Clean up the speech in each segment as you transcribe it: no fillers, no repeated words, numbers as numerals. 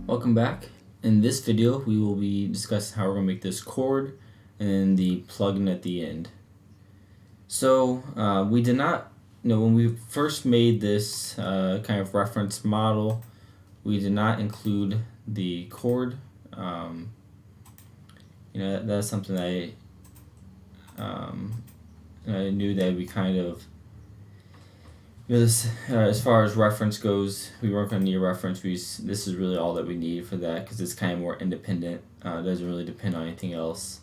Welcome back. In this video, we will be discussing how we're going to make this chord and then the plugin at the end. So we did not, when we first made this kind of reference model, we did not include the chord. That's something that I knew that we kind of, this, as far as reference goes, we weren't going to need a reference. This is really all that we need for that because it's kind of more independent. It doesn't really depend on anything else,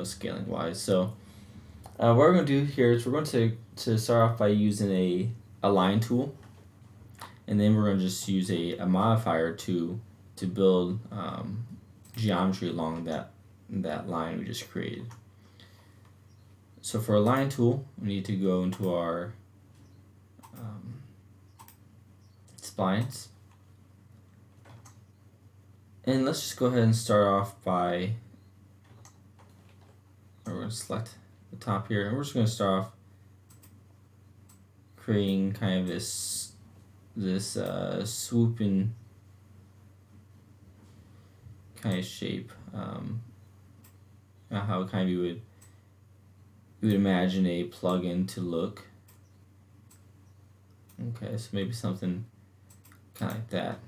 scaling wise. So what we're going to do here is we're going to start off by using a line tool, and then we're going to just use a modifier to build geometry along that line we just created. So for a line tool, we need to go into our splines, and let's just go ahead and start off by, we're going to select the top here, and we're just going to start off creating kind of this swooping kind of shape, how kind of you would imagine a plugin to look. Okay, so maybe something kind of like that.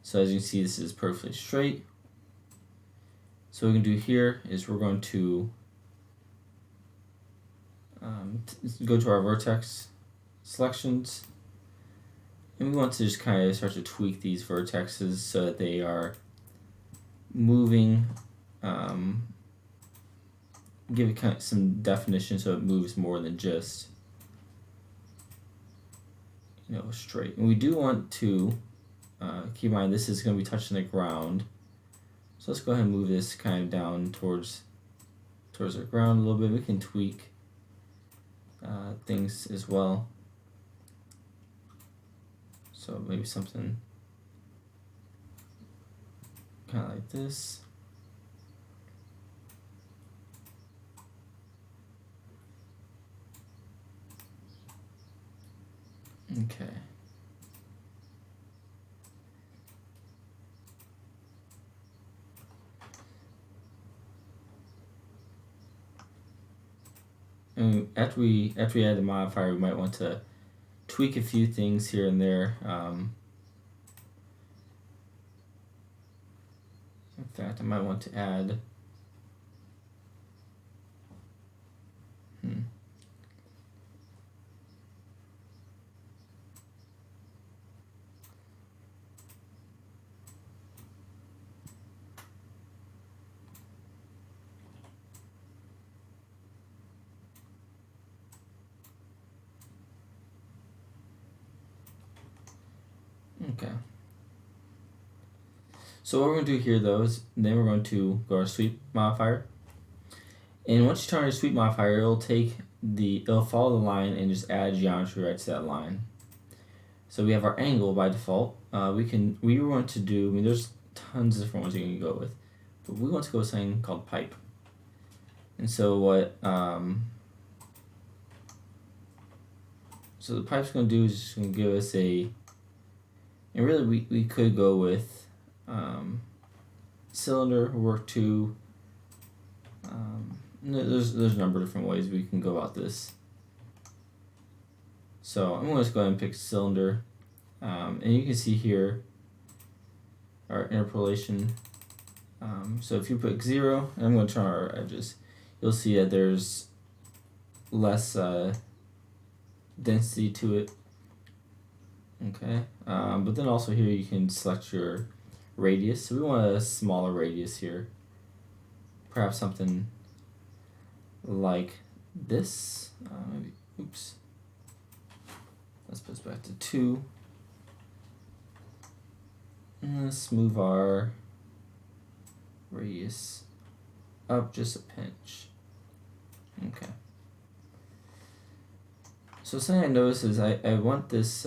So as you can see, this is perfectly straight. So what we can do here is we're going to go to our vertex selections, and we want to just kind of start to tweak these vertexes so that they are moving, give it kind of some definition so it moves more than just straight. And we do want to keep in mind this is going to be touching the ground, so let's go ahead and move this kind of down towards the ground a little bit. We can tweak things as well, so maybe something kind of like this. Okay. And after we add the modifier, we might want to tweak a few things here and there. In fact, I might want to add okay. So what we're going to do here, though, is then we're going to go to our sweep modifier. And once you turn on your sweep modifier, it'll follow the line and just add geometry right to that line. So we have our angle by default. We want to do, there's tons of different ones you can go with, but we want to go with something called pipe. And so what, so the pipe's going to do is just going to give us and really we could go with cylinder work too. There's a number of different ways we can go about this. So I'm going to just go ahead and pick cylinder, and you can see here our interpolation. So if you put 0, and I'm going to turn our edges, you'll see that there's less density to it. Okay, but then also here you can select your radius. So we want a smaller radius here, perhaps something like this. Maybe, oops. Let's put this back to 2. And let's move our radius up just a pinch. Okay. So something I noticed is I want this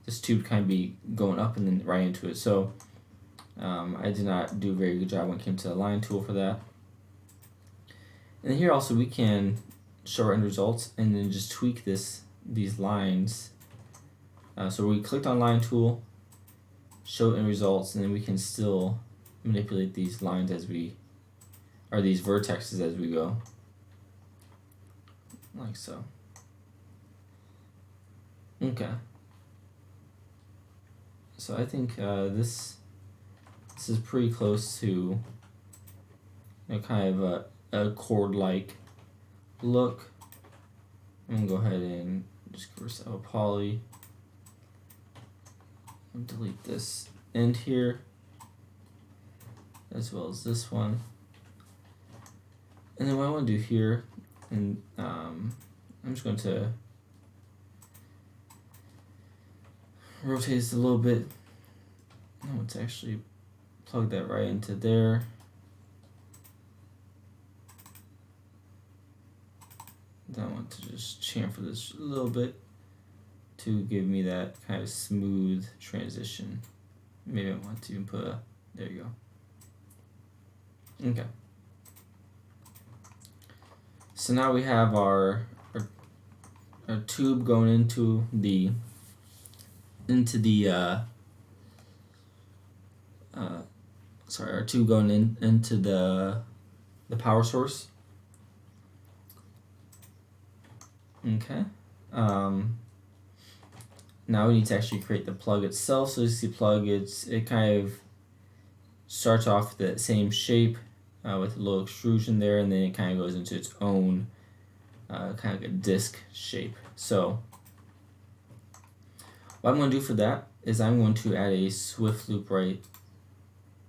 this tube kind of be going up and then right into it. So I did not do a very good job when it came to the line tool for that. And here also we can show our end results and then just tweak these lines So we clicked on line tool, show end results, and then we can still manipulate these lines as we, or these vertexes as we go, like so. Okay. So I think this is pretty close to kind of a chord-like look. I'm gonna go ahead and just reverse out poly. And delete this end here, as well as this one. And then what I want to do here, and I'm just going to rotate this a little bit. I want to actually plug that right into there. Then I want to just chamfer this a little bit to give me that kind of smooth transition. Maybe I want to even put a, there you go. Okay. So now we have our tube going into the our tube going into the power source. Okay. Now we need to actually create the plug itself. So you see plug, it kind of starts off the same shape with a little extrusion there, and then it kind of goes into its own kind of like a disc shape. So what I'm going to do for that is I'm going to add a swift loop right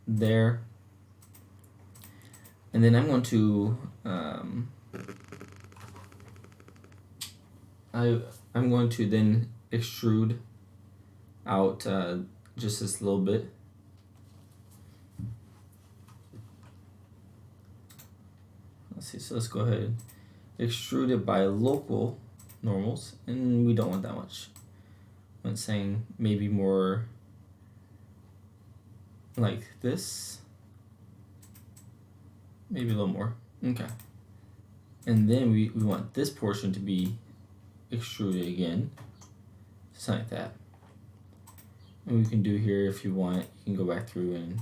there, and then I'm going to I'm going to then extrude out just this little bit. Let's see, so let's go ahead and extrude it by local normals, and we don't want that much. I'm saying maybe more like this, maybe a little more. Okay. And then we want this portion to be extruded again, something like that. And we can do here, if you want, you can go back through and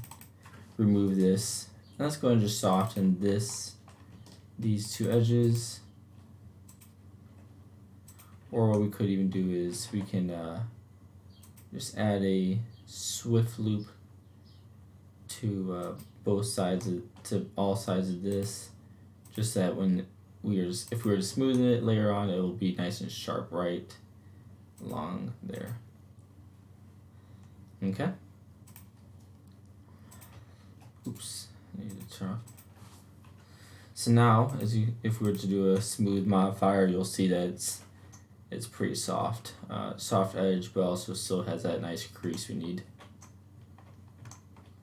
remove this. And let's go ahead and just soften these two edges. Or what we could even do is we can just add a swift loop to both sides to all sides of this, just that when if we were to smoothen it later on, it will be nice and sharp right along there. Okay. Oops, I need to turn off. So now, if we were to do a smooth modifier, you'll see that it's pretty soft, soft edge, but also still has that nice crease we need.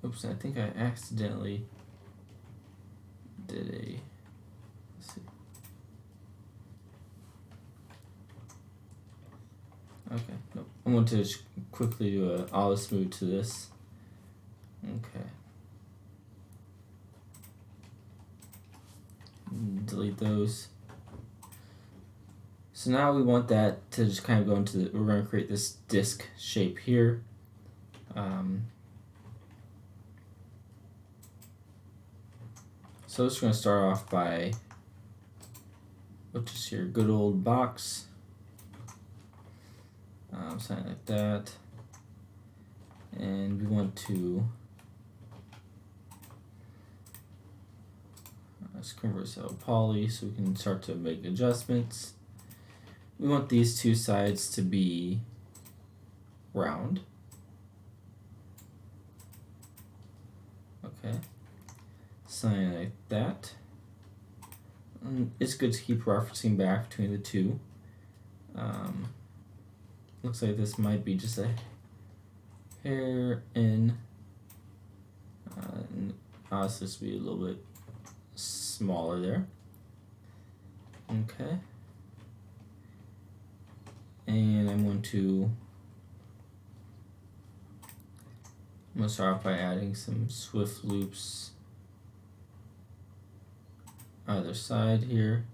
Oops, I think I accidentally did a, let's see. Okay, nope. I'm going to just quickly do a olive smooth to this. Okay. Delete those. So now we want that to just kind of go into we're going to create this disc shape here. So it's going to start off by, just your good old box. Something like that. And we want to let's convert to poly so we can start to make adjustments. We want these two sides to be round. Okay, something like that. It's good to keep referencing back between the two. Looks like this might be just a hair in. Honestly, this will be a little bit smaller there. Okay. And I'm going to start off by adding some swift loops either side here.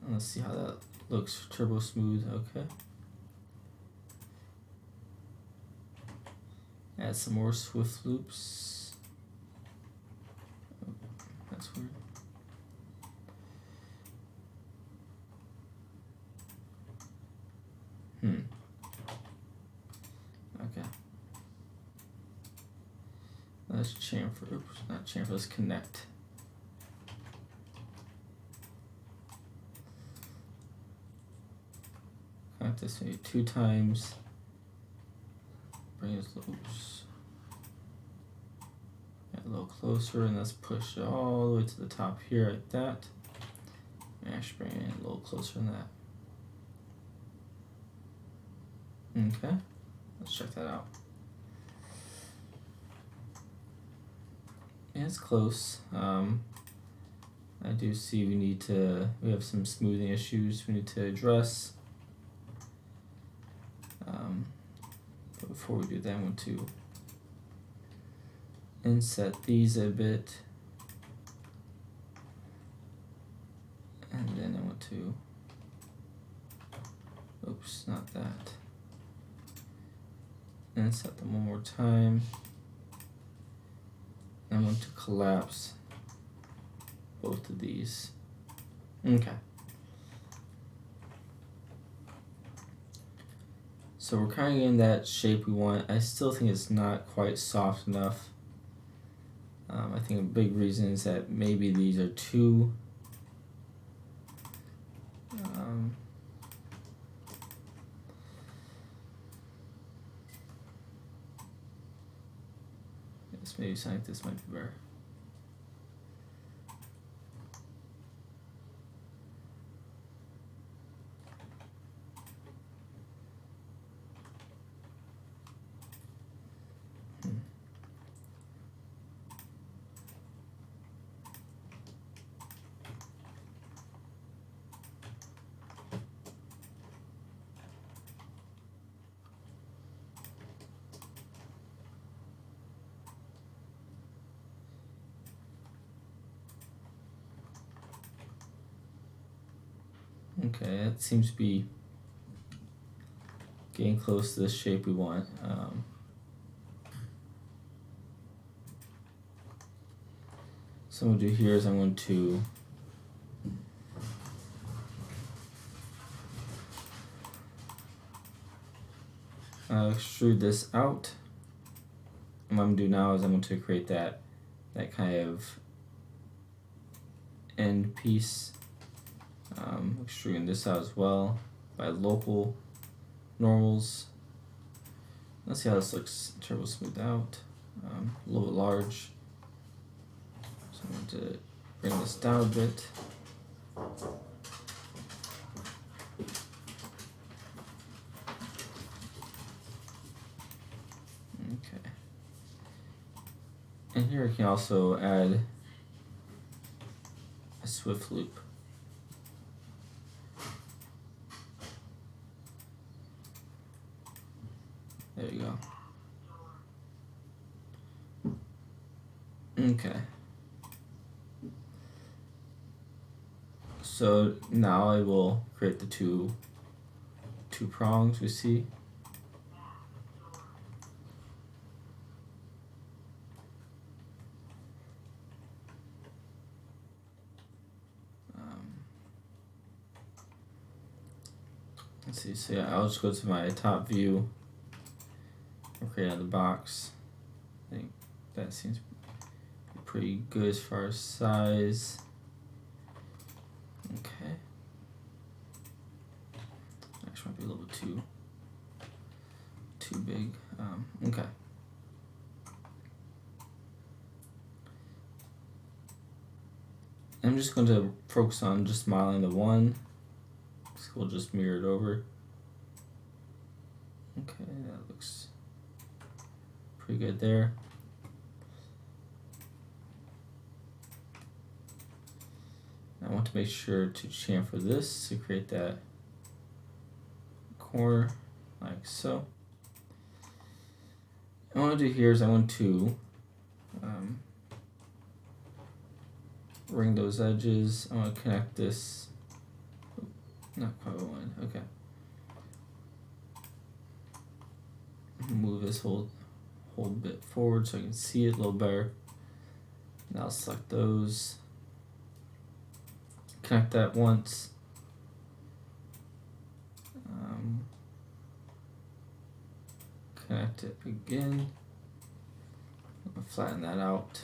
Let's see how that looks. Turbo smooth. Okay. Add some more swift loops. Oh, that's weird. Okay. Let's chamfer. Oops, not chamfer. Let's connect. Connect this maybe 2 times. Bring this oops. Get a little closer, and let's push it all the way to the top here like that. Mash, bring it a little closer than that. Okay, let's check that out. Yeah, it's close. I do see we have some smoothing issues we need to address. But before we do that, I want to inset these a bit. And then I want to, oops, not that. And set them one more time. I want to collapse both of these. Okay. So we're kind of getting that shape we want. I still think it's not quite soft enough. I think a big reason is that maybe these are too maybe something like this might be better. Okay, that seems to be getting close to the shape we want. So what I'm going to do here is I'm going to extrude this out. And what I'm going to do now is I'm going to create that kind of end piece. Extruding this out as well by local normals. Let's see how this looks turbo smooth out. A little bit large. So I'm going to bring this down a bit. Okay. And here I can also add a swift loop. There you go. Okay. So now I will create the two prongs we see. Let's see. So yeah, I'll just go to my top view. We'll create another box. I think that seems pretty good as far as size. Okay. Actually, might be a little bit too big. Okay. I'm just going to focus on just modeling the one. So we'll just mirror it over. Okay, that looks pretty good there. I want to make sure to chamfer this to create that corner like so. And what I want to do here is I want to ring those edges. I want to connect this. Not quite what I wanted. Okay. Move this whole pull a bit forward so I can see it a little better. Now select those. Connect that once. Connect it again. Flatten that out.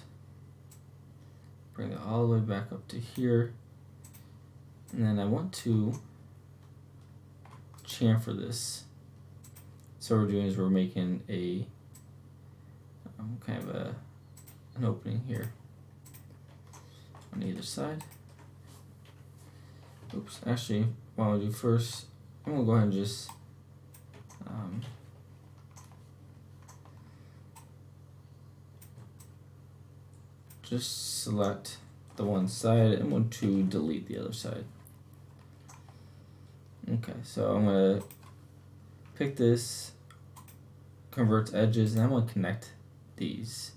Bring it all the way back up to here. And then I want to chamfer this. So what we're doing is we're making a kind of an opening here on either side. Oops, actually, what I'm gonna do first, I'm gonna go ahead and just select the one side. I'm going to delete the other side. Okay, so I'm gonna pick this, convert to edges, and I'm gonna connect these.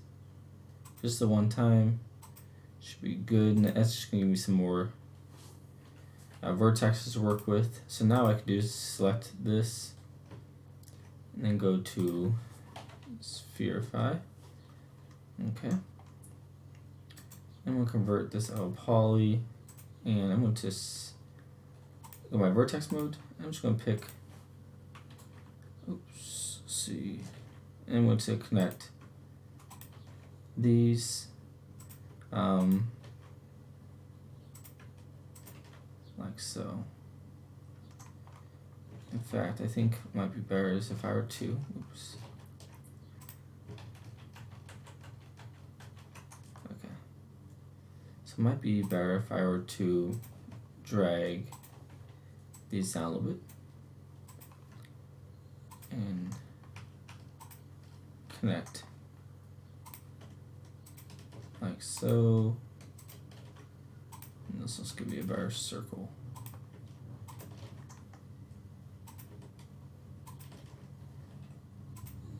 Just the one time, should be good, and that's just gonna give me some more vertexes to work with. So now I can do is select this, and then go to Sci-Fi. Okay. I'm gonna convert this out of poly, and I'm going to go my vertex mode. I'm just gonna pick, see, and I'm going to connect these, like so. In fact, I think it might be better is if I were to, okay. So it might be better if I were to drag these down a little bit and connect like so. And this one's gonna be a better circle.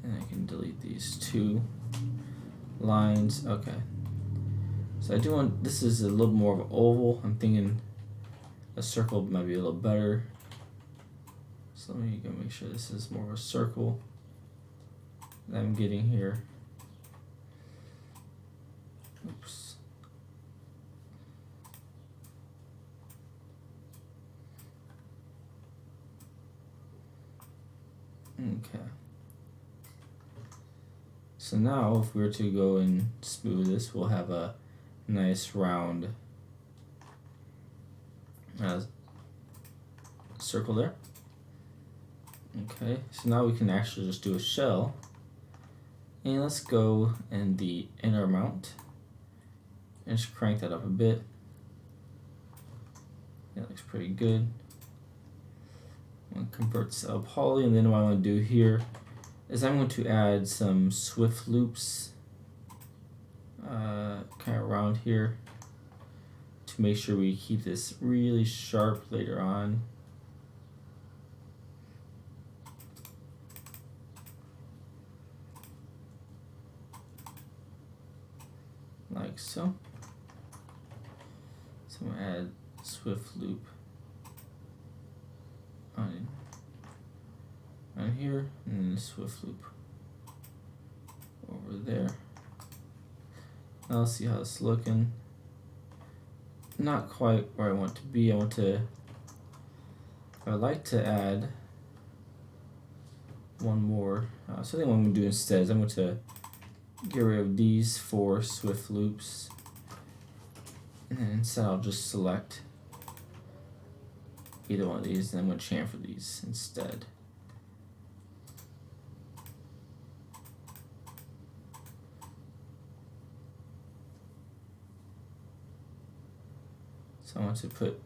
And I can delete these two lines. Okay. So I do want, this is a little more of an oval. I'm thinking a circle might be a little better. So let me go make sure this is more of a circle that I'm getting here. Oops. Okay. So now if we were to go and smooth this, we'll have a nice round circle there. Okay, so now we can actually just do a shell. And let's go in the inner mount and just crank that up a bit. That looks pretty good. I'm going to convert this to poly, and then what I want to do here is I'm going to add some swift loops kind of around here to make sure we keep this really sharp later on. Like so. So I'm going to add swift loop on here, and then a swift loop over there. Now let's see how it's looking. Not quite where I want to be. I'd like to add one more. So I think what I'm going to do instead is I'm going to get rid of these 4 swift loops, and then instead I'll just select either one of these, and I'm going to chamfer these instead. So I want to put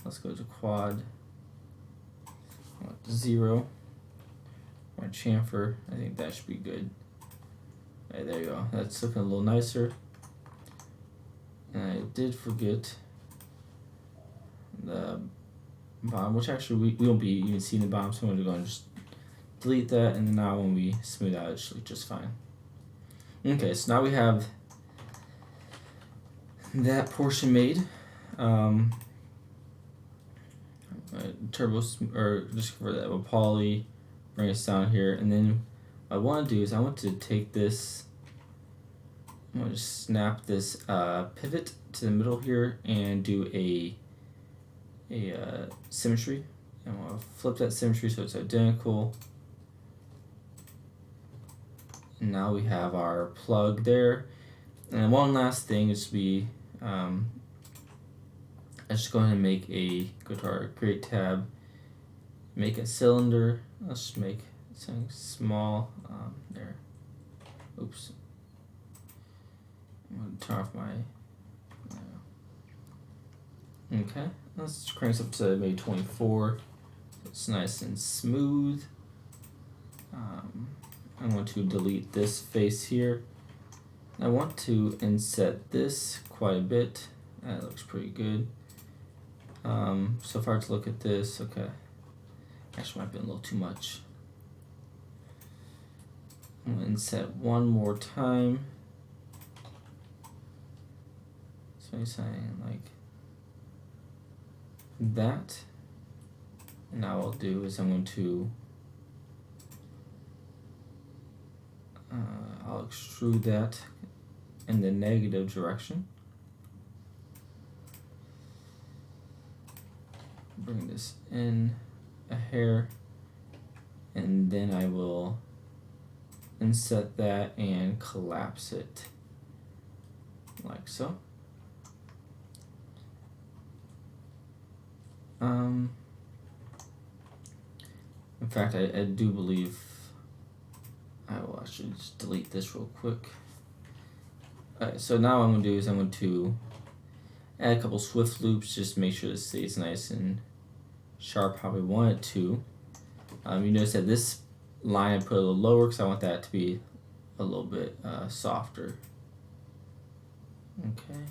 let's go to quad. I want 0. I want chamfer. I think that should be good. Right, there you go. That's looking a little nicer. And I did forget the bottom, which actually we won't be even seeing the bottom, so I'm going to go and just delete that, and now when we smooth out, it should look just fine. Okay, so now we have that portion made. or just convert that with poly, bring us down here, and then what I want to do is I want to take this, I'm going to snap this pivot to the middle here and do a symmetry. And I want to flip that symmetry so it's identical. And now we have our plug there. And one last thing is let's just go ahead and go to our create tab, make a cylinder. Let's just make something small there. Oops. I'm going to turn off my. Okay, let's crank this up to maybe 24. It's nice and smooth. I'm going to delete this face here. I want to inset this quite a bit. That looks pretty good. So far to look at this, okay. Actually might be a little too much. I'm going to inset one more time. So he's saying like that. And now what I'll do is I'm going to I'll extrude that in the negative direction. Bring this in a hair, and then I will inset that and collapse it like so. In fact, I do believe I will actually just delete this real quick. Alright, so now what I'm going to do is I'm going to add a couple swift loops just to make sure this stays nice and sharp how we want it to. You notice that this line I put a little lower because I want that to be a little bit softer. Okay.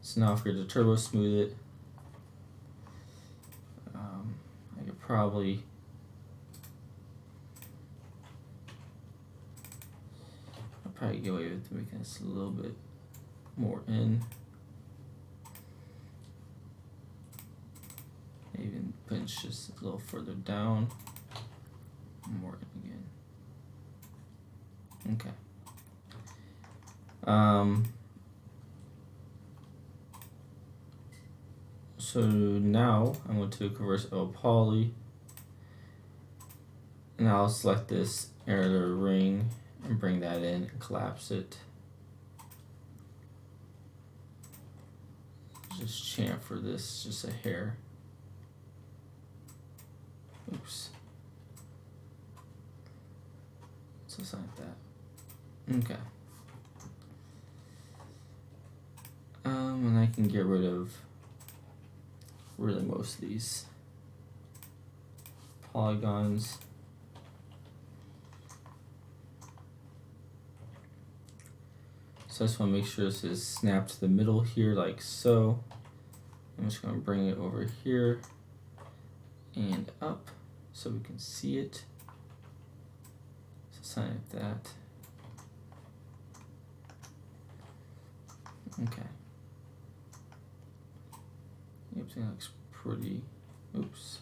So now if we go to turbo smooth it, I could probably get away with making this a little bit more in. Even pinch just a little further down. More in again. Okay. So now I'm going to convert to poly, and I'll select this area ring and bring that in and collapse it. Just chamfer this just a hair. Oops. So it's like that. Okay. And I can get rid of really most of these polygons. So I just want to make sure this is snapped to the middle here like so. I'm just going to bring it over here and up so we can see it. So something like that. Okay. Everything looks pretty, oops,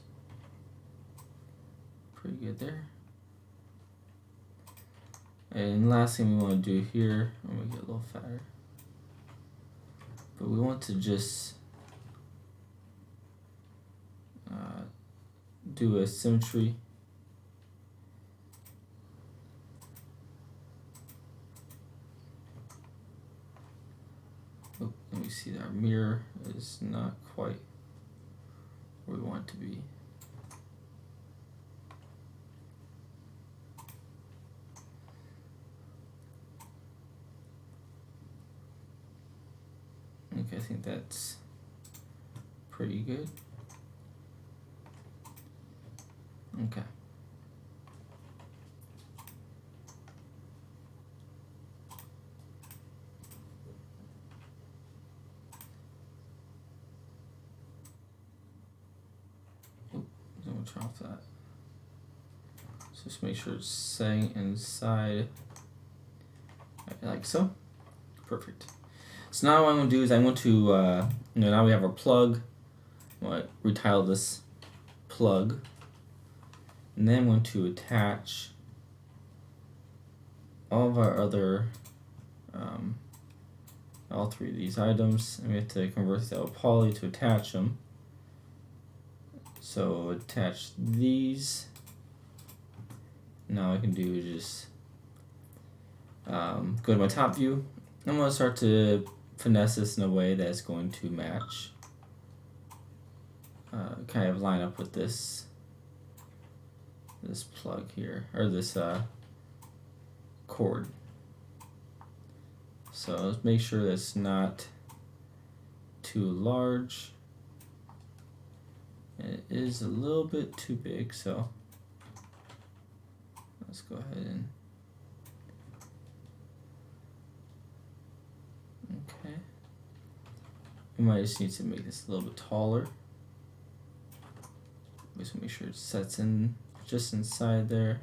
pretty good there. And last thing we want to do here, I'm going to get a little fatter, but we want to just do a symmetry. Oh, let me see that our mirror is not quite where we want it to be. Okay, I think that's pretty good. Okay. Then we'll turn off that. So just make sure it's staying inside like so. Perfect. So now what I'm going to do is I'm going to, now we have our plug. I'm going to retitle this plug. And then I'm going to attach all of our other, all three of these items. And we have to convert this out of poly to attach them. So attach these. Now I can do is just go to my top view. I'm going to start to finesse this in a way that's going to match, kind of line up with this plug here, or this cord. So let's make sure that's not too large. It is a little bit too big, so let's go ahead and okay. We might just need to make this a little bit taller. Just make sure it sets in just inside there.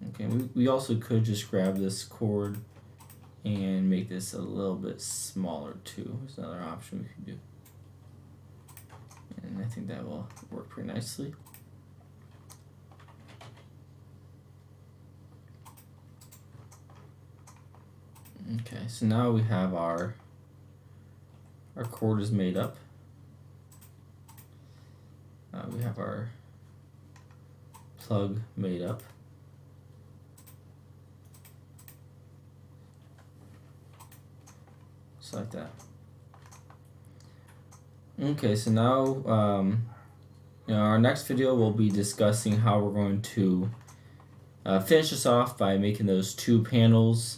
Okay, we also could just grab this cord and make this a little bit smaller too. There's another option we can do. And I think that will work pretty nicely. Okay, so now we have our cord is made up. We have our plug made up. Just like that. Okay, so now our next video we'll be discussing how we're going to finish this off by making those two panels,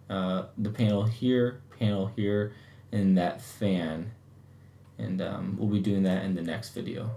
the panel here, and that fan, and we'll be doing that in the next video.